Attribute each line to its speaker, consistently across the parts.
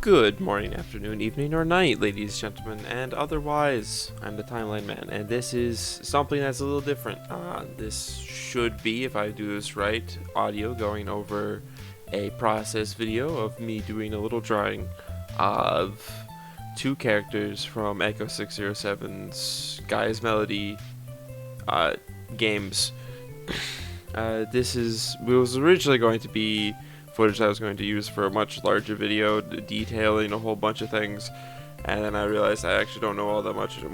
Speaker 1: Good morning, afternoon, evening, or night, ladies, gentlemen, and otherwise. I'm the Timeline Man, and this is something that's a little different. This should be, if I do this right, audio going over a process video of me doing a little drawing of two characters from Echo607's Guy's Melody games. It was originally going to be footage I was going to use for a much larger video detailing a whole bunch of things, and then I realized I actually don't know all that much, and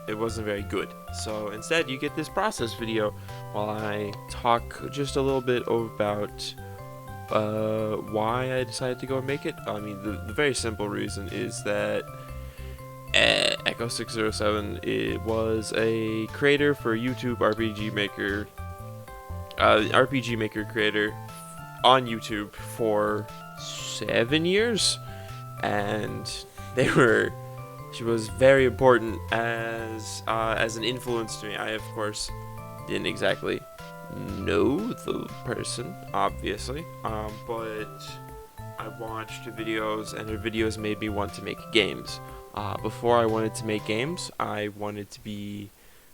Speaker 1: it wasn't very good. So instead you get this process video while I talk just a little bit about why I decided to go and make it. I mean, the very simple reason is that Echo607 it was a creator for YouTube RPG Maker creator on YouTube for 7 years, and she was very important as an influence to me. I of course didn't exactly know the person, obviously, but I watched her videos, and her videos made me want to make games. Before I wanted to make games, I wanted to be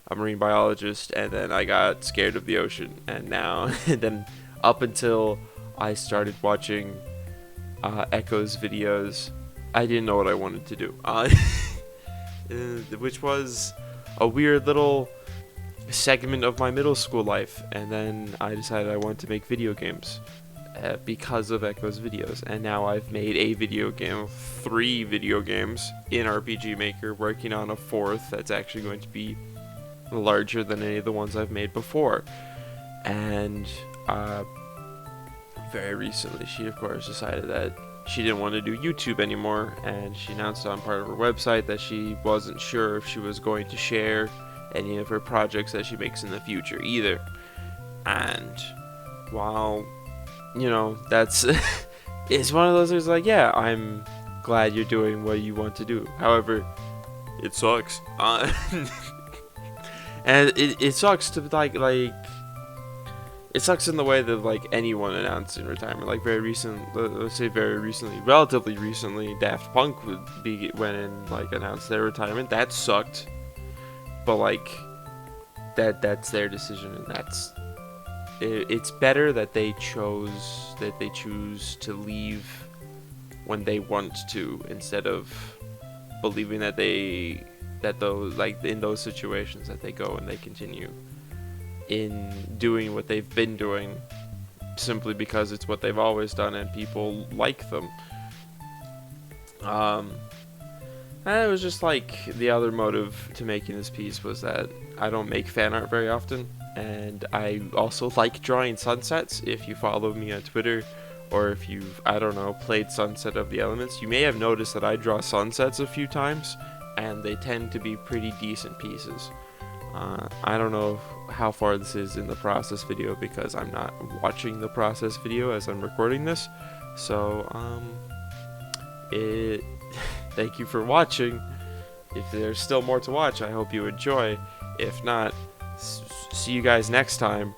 Speaker 1: a marine biologist, and then I got scared of the ocean, and now and then up until I started watching Echo's videos, I didn't know what I wanted to do, which was a weird little segment of my middle school life. And then I decided I wanted to make video games because of Echo's videos, and now I've made a video game, 3 video games in RPG Maker, working on a 4th that's actually going to be larger than any of the ones I've made before. And very recently she of course decided that she didn't want to do YouTube anymore, and she announced on part of her website that she wasn't sure if she was going to share any of her projects that she makes in the future either. And while, you know, that's it's one of those things like, yeah, I'm glad you're doing what you want to do, however it sucks. And it sucks to like it sucks in the way that like anyone announcing retirement, like let's say very recently, relatively recently, Daft Punk went and like announced their retirement. That sucked, but like that's their decision, and it's better that they choose to leave when they want to, instead of believing that those, like in those situations, that they go and they continue in doing what they've been doing simply because it's what they've always done and people like them. And it was just like the other motive to making this piece was that I don't make fan art very often, and I also like drawing sunsets. If you follow me on Twitter, or if you've, I don't know, played Sunset of the Elements, you may have noticed that I draw sunsets a few times, and they tend to be pretty decent pieces. I don't know how far this is in the process video because I'm not watching the process video as I'm recording this. So, thank you for watching. If there's still more to watch, I hope you enjoy. If not, see you guys next time.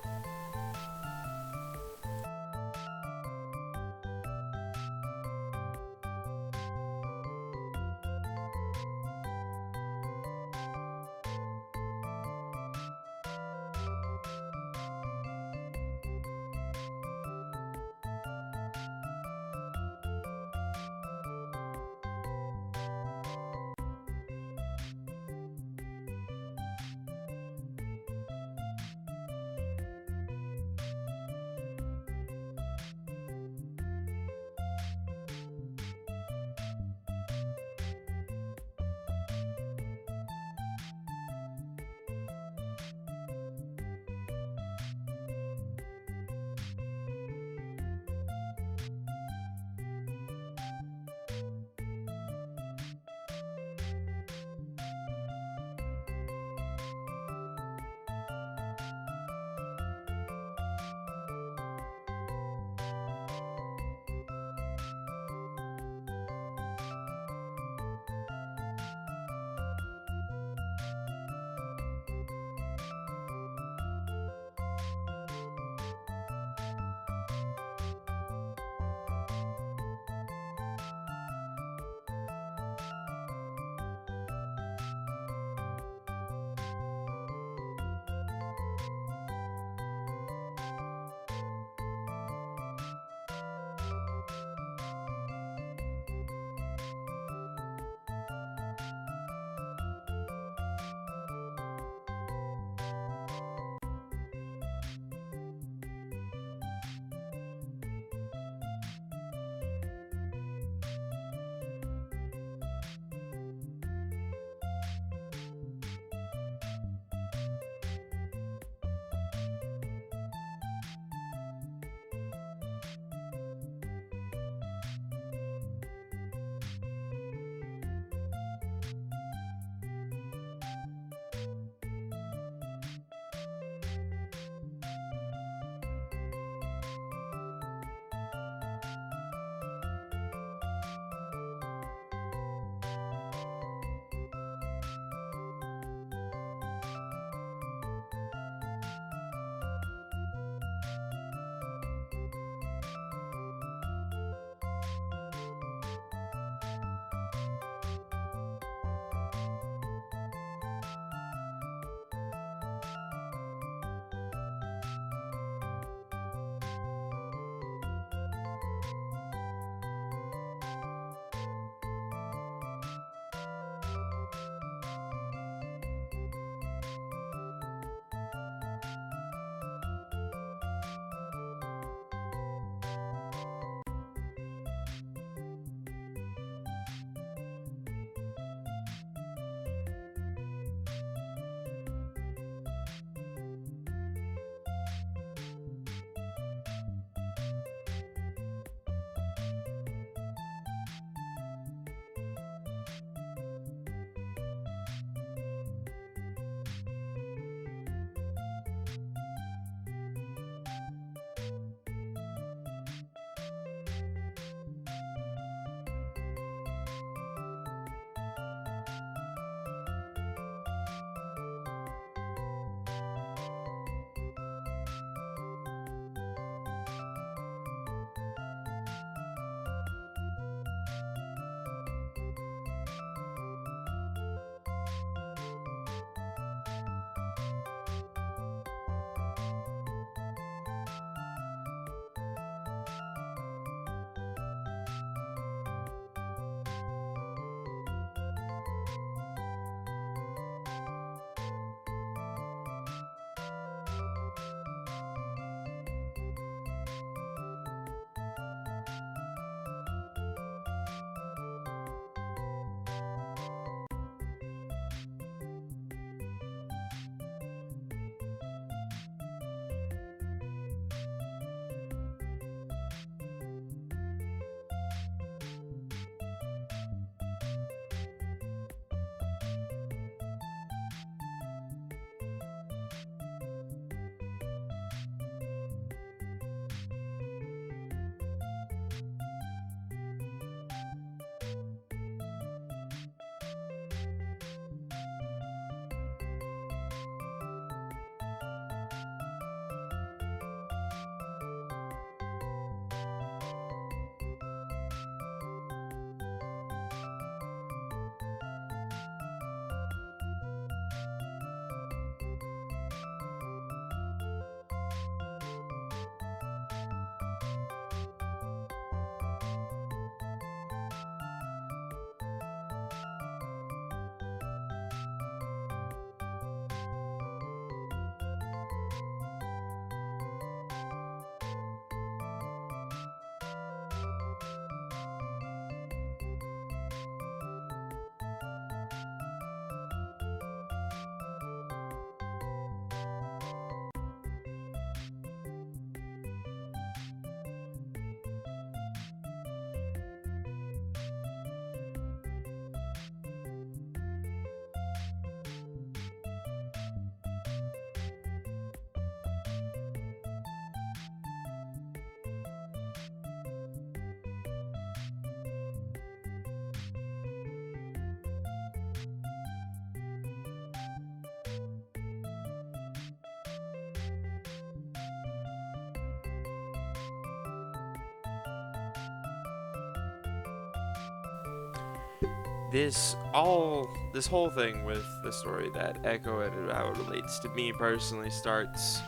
Speaker 1: this whole thing with the story that Echo and how it relates to me personally starts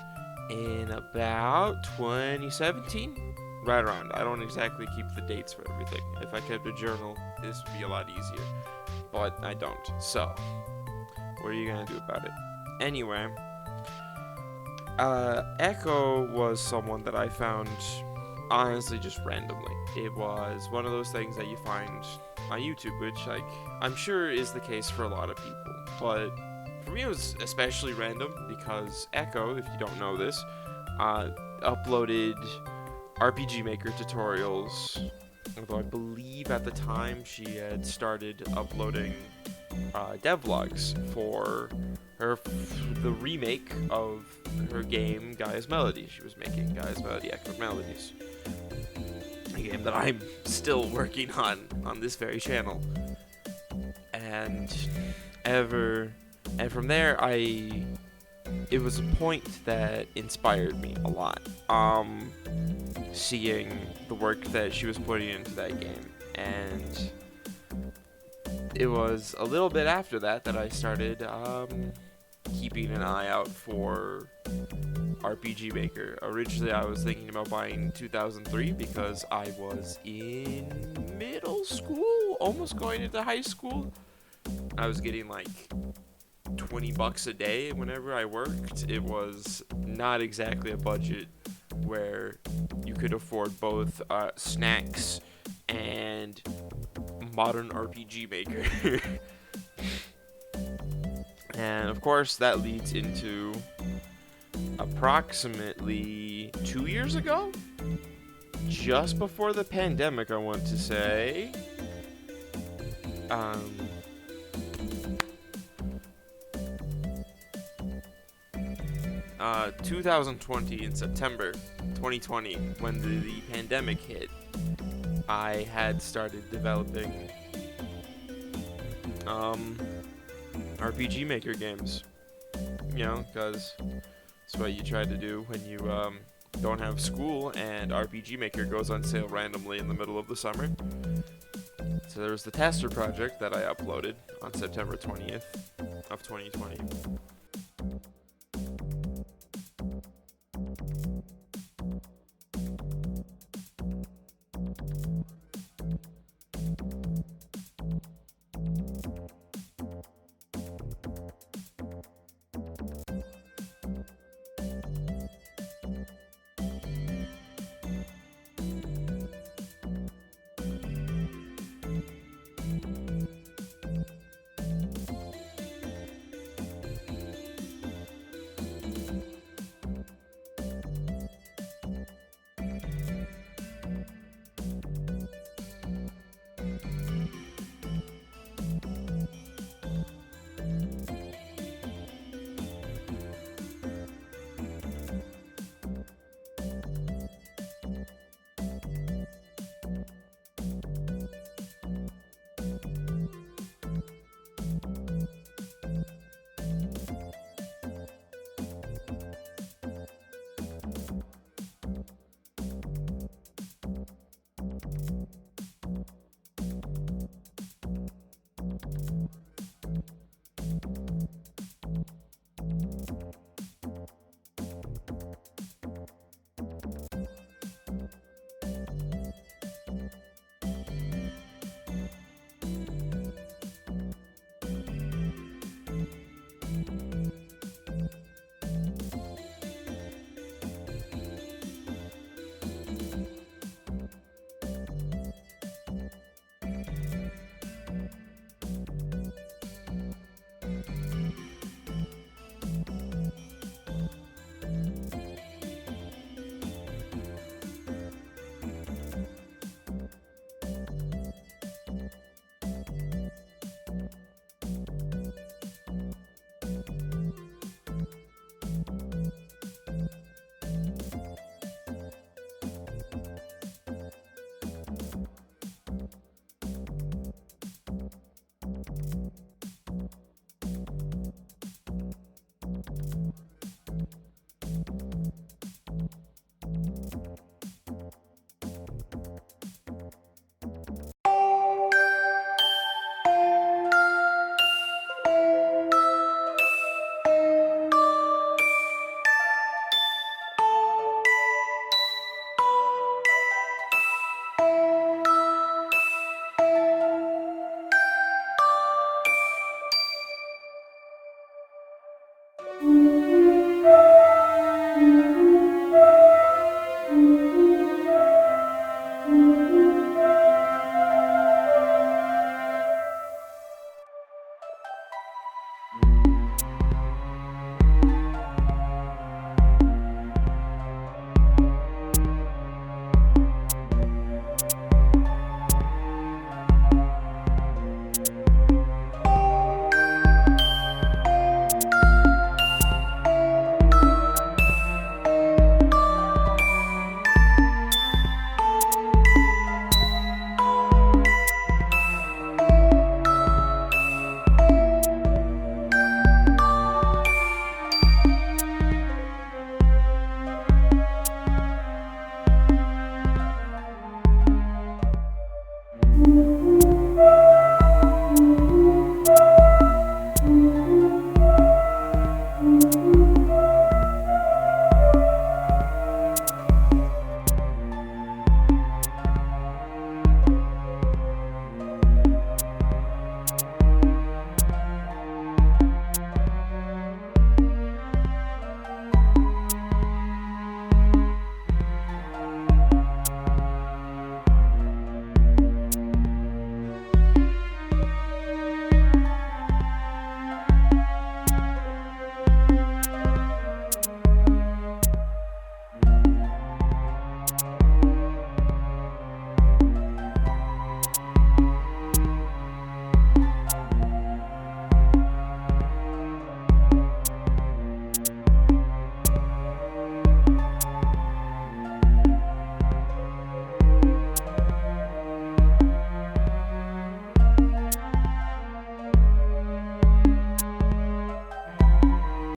Speaker 1: in about 2017, right around. I don't exactly keep the dates for everything. If I kept a journal, this would be a lot easier, but I don't. So, what are you gonna do about it? Anyway, Echo was someone that I found honestly just randomly. It was one of those things that you find on YouTube, which like I'm sure is the case for a lot of people, but for me it was especially random because Echo, if you don't know this, uploaded RPG Maker tutorials. Although I believe at the time she had started uploading devlogs for the remake of her game Gaia's Melody. She was making Gaia's Melody Echo Melodies, a game that I'm still working on this very channel. And from there, it was a point that inspired me a lot. Seeing the work that she was putting into that game, and it was a little bit after that that I started keeping an eye out for RPG Maker. Originally, I was thinking about buying 2003 because I was in middle school, almost going into high school. I was getting like $20 a day whenever I worked. It was not exactly a budget where you could afford both snacks and modern RPG Maker. And of course, that leads into approximately 2 years ago, just before the pandemic, I want to say. 2020, in September 2020, when the pandemic hit, I had started developing RPG Maker games. You know, because it's what you try to do when you don't have school and RPG Maker goes on sale randomly in the middle of the summer. So there was the tester project that I uploaded on September 20th of 2020.